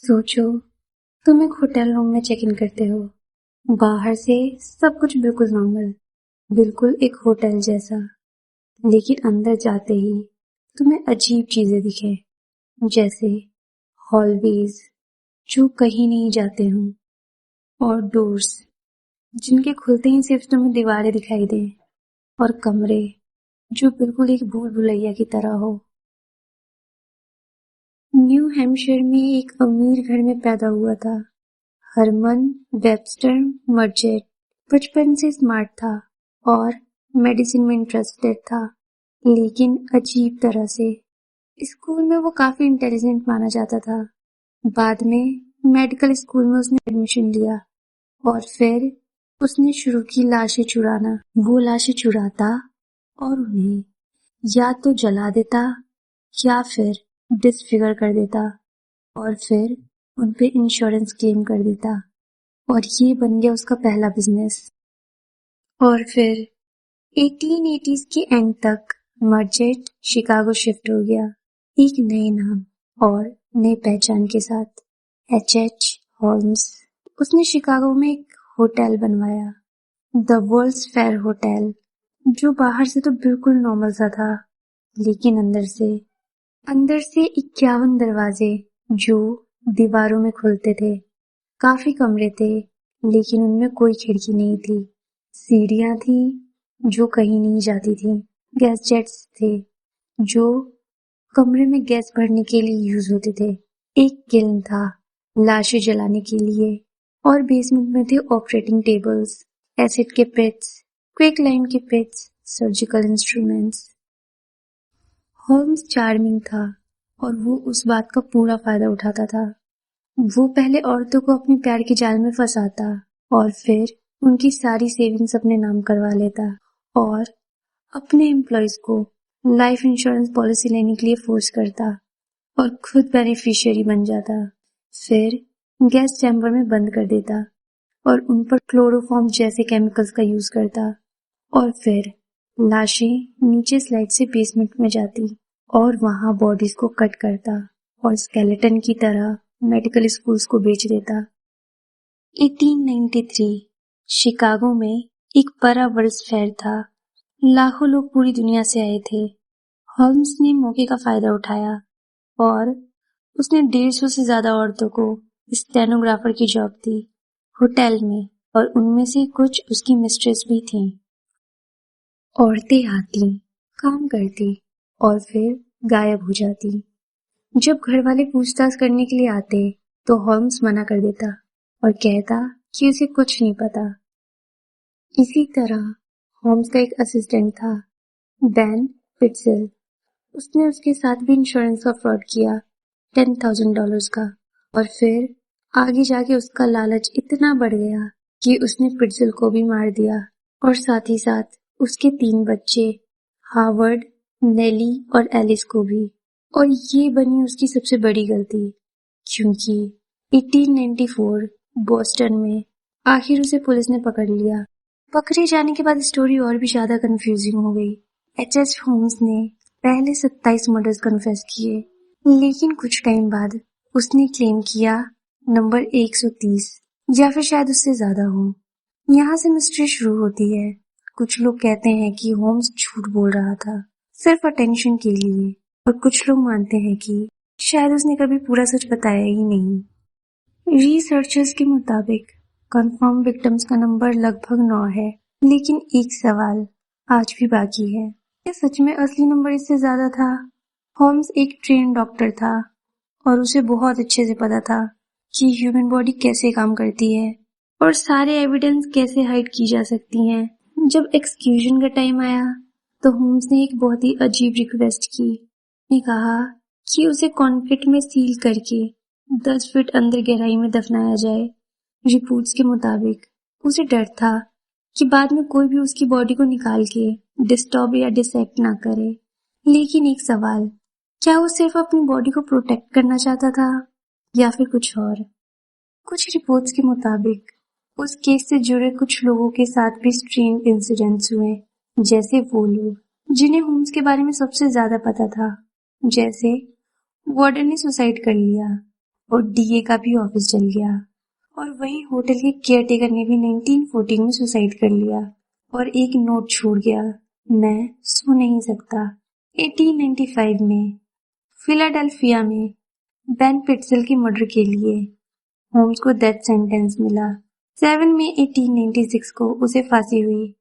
सोचो, तुम एक होटल रूम में चेक इन करते हो। बाहर से सब कुछ बिल्कुल नॉर्मल, बिल्कुल एक होटल जैसा। लेकिन अंदर जाते ही तुम्हें अजीब चीजें दिखे, जैसे हॉलवेज जो कहीं नहीं जाते हों, और डोर्स जिनके खुलते ही सिर्फ तुम्हें दीवारें दिखाई दें, और कमरे जो बिल्कुल एक भूल भुलैया की तरह हो। न्यू हैम्पशायर में एक अमीर घर में पैदा हुआ था। हरमन वेबस्टर मर्चेंट बचपन से स्मार्ट था और मेडिसिन में इंटरेस्टेड था, लेकिन अजीब तरह से। स्कूल में वो काफी इंटेलिजेंट माना जाता था। बाद में मेडिकल स्कूल में उसने एडमिशन लिया और फिर उसने शुरू की लाशें चुराना। वो लाशें चुराता और उन्हें या तो जला देता या फिर डिसफिगर कर देता और फिर उन पे इंश्योरेंस क्लेम कर देता, और ये बन गया उसका पहला बिजनेस। और फिर 1880s के एंड तक मर्चेंट शिकागो शिफ्ट हो गया, एक नए नाम और नई पहचान के साथ, H.H. होल्म्स। उसने शिकागो में एक होटल बनवाया, द वर्ल्ड्स फेयर होटल, जो बाहर से तो बिल्कुल नॉर्मल सा था, लेकिन अंदर से 51 दरवाजे जो दीवारों में खुलते थे। काफी कमरे थे, लेकिन उनमें कोई खिड़की नहीं थी। सीढ़ियां थी जो कहीं नहीं जाती थी। गैस जेट्स थे जो कमरे में गैस भरने के लिए यूज होते थे। एक किल्न था लाशें जलाने के लिए, और बेसमेंट में थे ऑपरेटिंग टेबल्स, एसिड के पिट्स, क्विक लाइम के पिट्स, सर्जिकल इंस्ट्रूमेंट्स। होल्म्स चार्मिंग था और वो उस बात का पूरा फायदा उठाता था। वो पहले औरतों को अपने प्यार के जाल में फंसाता और फिर उनकी सारी सेविंग्स अपने नाम करवा लेता, और अपने एम्प्लॉयज को लाइफ इंश्योरेंस पॉलिसी लेने के लिए फोर्स करता और खुद बेनिफिशियरी बन जाता। फिर गैस चैम्बर में बंद कर देता और उन पर क्लोरोफॉर्म जैसे केमिकल्स का यूज करता, और फिर लाशें नीचे स्लाइड से बेसमेंट में जाती और वहां बॉडीज को कट करता और स्केलेटन की तरह मेडिकल स्कूल्स को बेच देता। 1893 शिकागो में एक बड़ा वर्ल्ड्स फेयर था। लाखों लोग पूरी दुनिया से आए थे। होल्म्स ने मौके का फायदा उठाया और उसने 150 से ज्यादा औरतों को स्टेनोग्राफर की जॉब दी होटल में, और उनमें से कुछ उसकी मिस्ट्रेस भी थीं। औरतें आती, काम करती और फिर गायब हो जाती। जब घर वाले पूछताछ करने के लिए आते तो होल्म्स मना कर देता और कहता कि उसे कुछ नहीं पता। इसी तरह होल्म्स का एक असिस्टेंट था, बेन पिट्जल। उसने उसके साथ भी इंश्योरेंस का फ्रॉड किया, $10,000 का, और फिर आगे जाके उसका लालच इतना बढ़ गया कि उसने पिट्जल को भी मार दिया, और साथ ही साथ उसके 3 बच्चे, हार्वर्ड, नेली और एलिस को भी। और ये बनी उसकी सबसे बड़ी गलती, क्योंकि 1894 बोस्टन में आखिर उसे पुलिस ने पकड़ लिया। पकड़े जाने के बाद स्टोरी और भी ज्यादा कंफ्यूजिंग हो गई। H.H. होम्स ने पहले 27 मर्डर्स कन्फेस किए, लेकिन कुछ टाइम बाद उसने क्लेम किया नंबर 130, या फिर शायद उससे ज्यादा हो। यहाँ से मिस्ट्री शुरू होती है। कुछ लोग कहते हैं कि होम्स झूठ बोल रहा था सिर्फ अटेंशन के लिए, और कुछ लोग मानते हैं कि शायद उसने कभी पूरा सच बताया ही नहीं। रिसर्चर्स के मुताबिक कंफर्म विक्टिम्स का नंबर लगभग 9 है, लेकिन एक सवाल आज भी बाकी है, क्या सच में असली नंबर इससे ज्यादा था? होम्स एक ट्रेन डॉक्टर था और उसे बहुत अच्छे से पता था कि ह्यूमन बॉडी कैसे काम करती है और सारे एविडेंस कैसे हाइड की जा सकती हैं। जब एक्सक्यूजन का टाइम आया तो होम्स ने एक बहुत ही अजीब रिक्वेस्ट की। उसने कहा कि उसे कॉन्क्रीट में सील करके 10 फीट अंदर गहराई में दफनाया जाए। रिपोर्ट्स के मुताबिक उसे डर था कि बाद में कोई भी उसकी बॉडी को निकाल के डिस्टर्ब या डिसेक्ट ना करे। लेकिन एक सवाल, क्या वो सिर्फ अपनी बॉडी को प्रोटेक्ट करना चाहता था या फिर कुछ और? कुछ रिपोर्ट्स के मुताबिक उस केस से जुड़े कुछ लोगों के साथ भी स्ट्रेंज इंसिडेंट्स हुए, जैसे वो लोग जिन्हें होम्स के बारे में सबसे ज्यादा पता था, जैसे वार्डन ने सुसाइड कर लिया, और डीए का भी ऑफिस जल गया। और वहीं होटल के केयरटेकर ने भी 1914 में सुसाइड कर लिया और एक नोट छोड़ गया, मैं सो नहीं सकता। 1895 में फिलाडेल्फिया में बेन पिट्सल के मर्डर के लिए होम्स को डेथ सेंटेंस मिला। 7 मई 1896 को उसे फांसी हुई।